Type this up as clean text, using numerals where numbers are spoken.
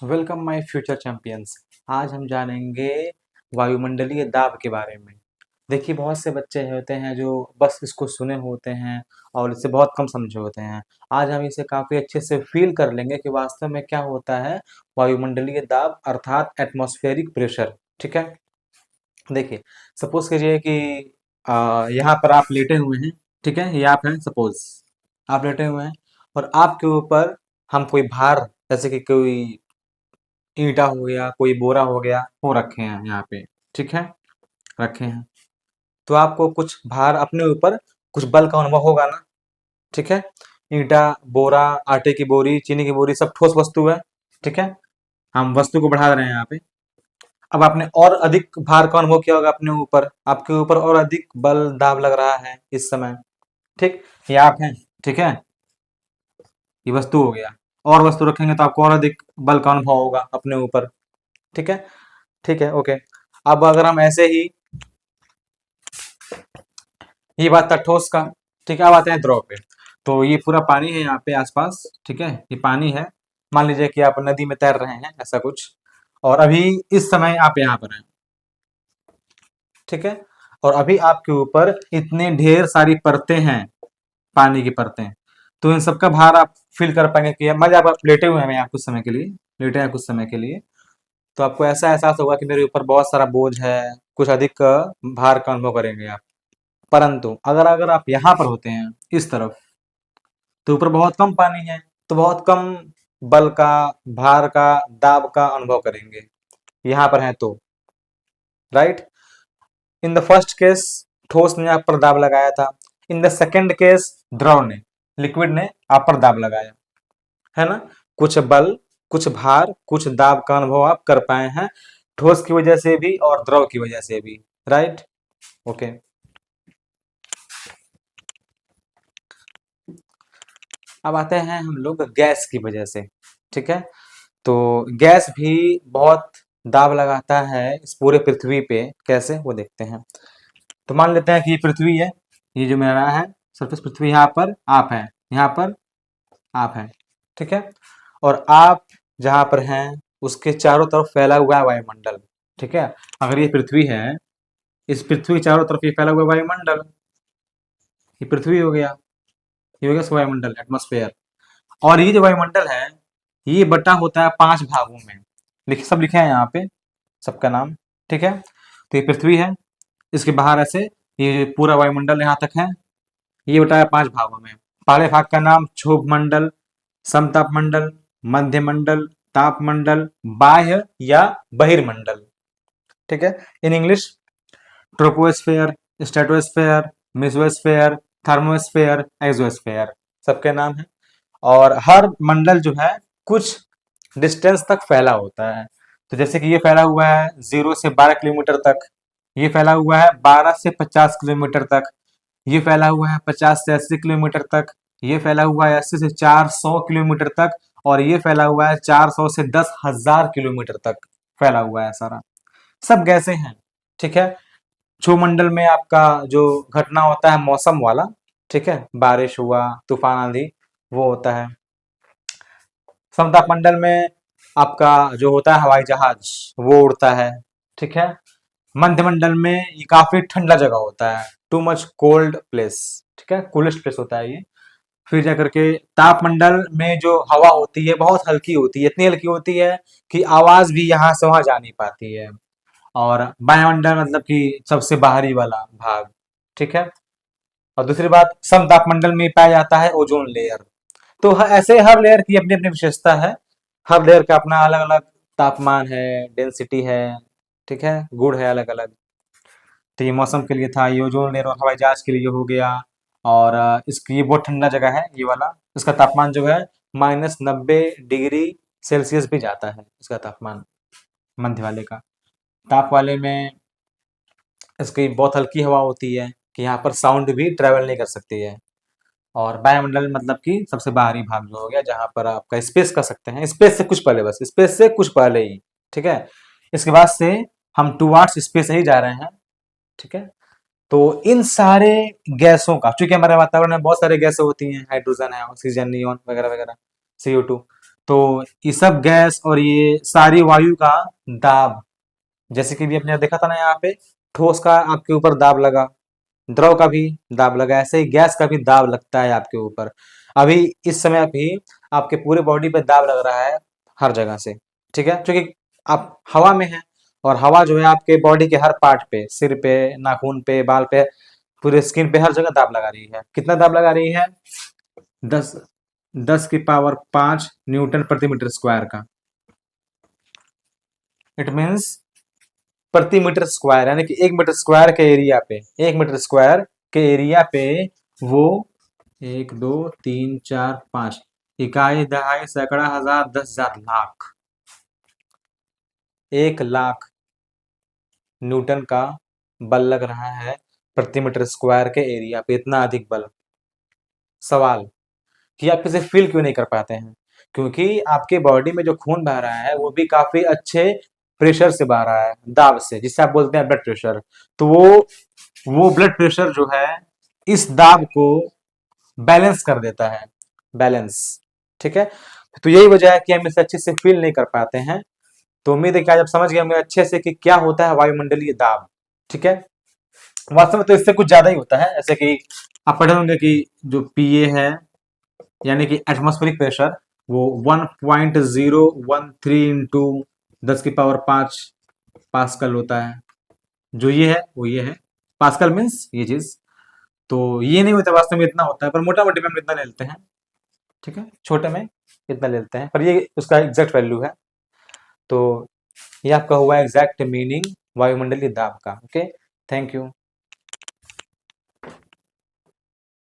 Welcome my future champions. आज हम जानेंगे वायुमंडलीय दाब के बारे में। देखिए, बहुत से बच्चे होते हैं जो बस इसको सुने होते हैं और इसे बहुत कम समझे होते हैं। आज हम इसे काफ़ी अच्छे से फील कर लेंगे कि वास्तव में क्या होता है वायुमंडलीय दाब अर्थात एटमॉस्फेरिक प्रेशर। ठीक है, देखिए, सपोज कीजिए कि यहाँ पर आप लेटे हुए हैं। ठीक है, ये आप हैं, सपोज आप लेटे हुए हैं और आपके ऊपर हम कोई भार, जैसे कि कोई ईंटा हो गया, कोई बोरा हो गया, वो रखे हैं यहाँ पे। ठीक है, रखे हैं तो आपको कुछ भार अपने ऊपर, कुछ बल का अनुभव होगा ना। ठीक है, ईंटा, बोरा, आटे की बोरी, चीनी की बोरी, सब ठोस वस्तु है। ठीक है, हम वस्तु को बढ़ा रहे हैं यहाँ पे। अब आपने और अधिक भार का अनुभव किया होगा अपने ऊपर, आपके ऊपर और अधिक बल दाब लग रहा है इस समय। ठीक, ये आप हैं। ठीक है, ये वस्तु हो गया। और वस्तु रखेंगे तो आपको और अधिक बल का अनुभव होगा अपने ऊपर। ठीक है, ठीक है, ओके। अब अगर हम ऐसे ही, ये बात था ठोस का। ठीक है, अब आते हैं द्रव पे। तो ये पूरा पानी है यहाँ पे आसपास। ठीक है, ये पानी है। मान लीजिए कि आप नदी में तैर रहे हैं, ऐसा कुछ, और अभी इस समय आप यहाँ पर हैं। ठीक है, और अभी आपके ऊपर इतने ढेर सारी परतें हैं, पानी की परतें। तो इन सबका भार आप फील कर पाएंगे कि मान लीजिए आप लेटे हुए हैं यहाँ कुछ समय के लिए, लेटे हैं कुछ समय के लिए, तो आपको ऐसा एहसास होगा कि मेरे ऊपर बहुत सारा बोझ है, कुछ अधिक भार का अनुभव करेंगे आप। परंतु अगर अगर आप यहाँ पर होते हैं इस तरफ, तो ऊपर बहुत कम पानी है, तो बहुत कम बल का, भार का, दाब का अनुभव करेंगे। यहाँ पर है तो, right. In the first case ठोस ने आप पर दाब लगाया था। इन द सेकेंड केस द्रव ने, लिक्विड ने आप पर दाब लगाया है ना। कुछ बल, कुछ भार, कुछ दाब का अनुभव आप कर पाए हैं, ठोस की वजह से भी और द्रव की वजह से भी, राइट। ओके, अब आते हैं हम लोग गैस की वजह से। ठीक है, तो गैस भी बहुत दाब लगाता है इस पूरे पृथ्वी पे। कैसे, वो देखते हैं। तो मान लेते हैं कि ये पृथ्वी है, ये जो मेरा है सरफेस पृथ्वी, यहाँ पर आप हैं, यहाँ पर आप हैं। ठीक है, और आप जहाँ पर हैं उसके चारों तरफ फैला हुआ है वायुमंडल। ठीक है, अगर ये पृथ्वी है, इस पृथ्वी के चारों तरफ ये फैला हुआ है वायुमंडल, ये पृथ्वी हो गया, ये हो गया वायुमंडल, एटमॉस्फेयर। और ये जो वायुमंडल है, ये बटा होता है 5 भागों में। लिखे, सब लिखे हैं यहाँ पे, सबका नाम। ठीक है, तो ये पृथ्वी है, इसके बाहर ऐसे ये पूरा वायुमंडल यहाँ तक है। ये बटा है 5 भागों में। पहले भाग का नाम क्षोभ मंडल, समताप मंडल, मध्य मंडल, ताप मंडल, बाह्य या बहिर्मंडल। ठीक है, in English troposphere, stratosphere, mesosphere, thermosphere, exosphere, सबके नाम है। और हर मंडल जो है कुछ डिस्टेंस तक फैला होता है। तो जैसे कि ये फैला हुआ है 0 से 12 किलोमीटर तक, ये फैला हुआ है 12 से 50 किलोमीटर तक, ये फैला हुआ है 50 से 80 किलोमीटर तक, ये फैला हुआ है 80 से 400 किलोमीटर तक, और ये फैला हुआ है 400 से 10,000 किलोमीटर तक फैला हुआ है सारा। सब गैसें हैं। ठीक है, छुमंडल में आपका जो घटना होता है मौसम वाला, ठीक है, बारिश हुआ, तूफान, आंधी, वो होता है। समताप मंडल में आपका जो होता है हवाई जहाज, वो उड़ता है। ठीक है, मध्य मंडल में ये काफी ठंडा जगह होता है, टू मच कोल्ड प्लेस। ठीक है, कूलेस्ट प्लेस होता है ये। फिर जाकर के तापमंडल में जो हवा होती है बहुत हल्की होती है, इतनी हल्की होती है कि आवाज भी यहाँ से वहां जा नहीं पाती है। और वायुमंडल मतलब कि सबसे बाहरी वाला भाग। ठीक है, और दूसरी बात, सम तापमंडल में पाया जाता है ओजोन लेयर। तो ऐसे हर लेयर की अपनी अपनी विशेषता है, हर लेयर का अपना अलग अलग तापमान है, डेंसिटी है। ठीक है, गुण है अलग अलग। तो ये मौसम के लिए था, ये ओजोन लेयर और हवाई जहाज के लिए हो गया। और इसकी ये बहुत ठंडा जगह है ये वाला, इसका तापमान जो है -90 डिग्री सेल्सियस भी जाता है इसका तापमान, मध्य वाले का। ताप वाले में इसकी बहुत हल्की हवा होती है कि यहाँ पर साउंड भी ट्रेवल नहीं कर सकती है। और वायुमंडल मतलब कि सबसे बाहरी भाग जो हो गया, जहाँ पर आपका स्पेस कर सकते हैं, स्पेस से कुछ पहले, बस स्पेस से कुछ पहले ही। ठीक है, इसके बाद से हम टूवार्ड्स स्पेस ही जा रहे हैं। ठीक है, तो इन सारे गैसों का, चूंकि हमारे वातावरण में बहुत सारे गैसें होती हैं, हाइड्रोजन है, ऑक्सीजन, नियॉन वगैरह वगैरह, CO2। तो ये सब गैस और ये सारी वायु का दाब, जैसे कि भी आपने देखा था ना यहाँ पे, ठोस का आपके ऊपर दाब लगा, द्रव का भी दाब लगा, ऐसे ही गैस का भी दाब लगता है आपके ऊपर। अभी इस समय भी आपके पूरे बॉडी पे दाब लग रहा है हर जगह से, ठीक है, क्योंकि आप हवा में हैं और हवा जो है आपके बॉडी के हर पार्ट पे, सिर पे, नाखून पे, बाल पे, पूरे स्किन पे, हर जगह दाब लगा रही है। कितना दाब लगा रही है? 10 10 की पावर 5 न्यूटन प्रति मीटर स्क्वायर का। इट मीन्स प्रति मीटर स्क्वायर, यानी कि 1 मीटर स्क्वायर के एरिया पे, 1 मीटर स्क्वायर के एरिया पे वो 1 2 3 4 5 इकाई, दहाई, सैकड़ा, हजार, 10,000, लाख, 1 लाख न्यूटन का बल लग रहा है प्रति मीटर स्क्वायर के एरिया पे। इतना अधिक बल। सवाल कि आप इसे फील क्यों नहीं कर पाते हैं? क्योंकि आपके बॉडी में जो खून बह रहा है वो भी काफी अच्छे प्रेशर से बह रहा है, दाब से, जिसे आप बोलते हैं ब्लड प्रेशर। तो वो ब्लड प्रेशर जो है इस दाब को बैलेंस कर देता है, बैलेंस, ठीक है। तो यही वजह है कि हम इसे अच्छे से फील नहीं कर पाते हैं। तो उम्मीद है कि आज आप समझ गए होंगे अच्छे से कि क्या होता है वायुमंडलीय दाब, ठीक है। वास्तव में तो इससे कुछ ज्यादा ही होता है, जैसे कि आप पढ़े होंगे कि जो पीए है, यानी कि एटमॉस्फेरिक प्रेशर, वो 1.013 इंटू 10 की पावर 5 पास्कल होता है। जो ये है वो ये है, पास्कल मीन्स ये चीज। तो ये नहीं होता, वास्तव में इतना होता है, पर मोटा मोटी में हम इतना ले लेते हैं, ठीक है, छोटे में इतना ले लेते हैं, पर ये उसका एग्जैक्ट वैल्यू है। तो ये आपका हुआ एग्जैक्ट मीनिंग वायुमंडलीय दाब का। Okay, thank you.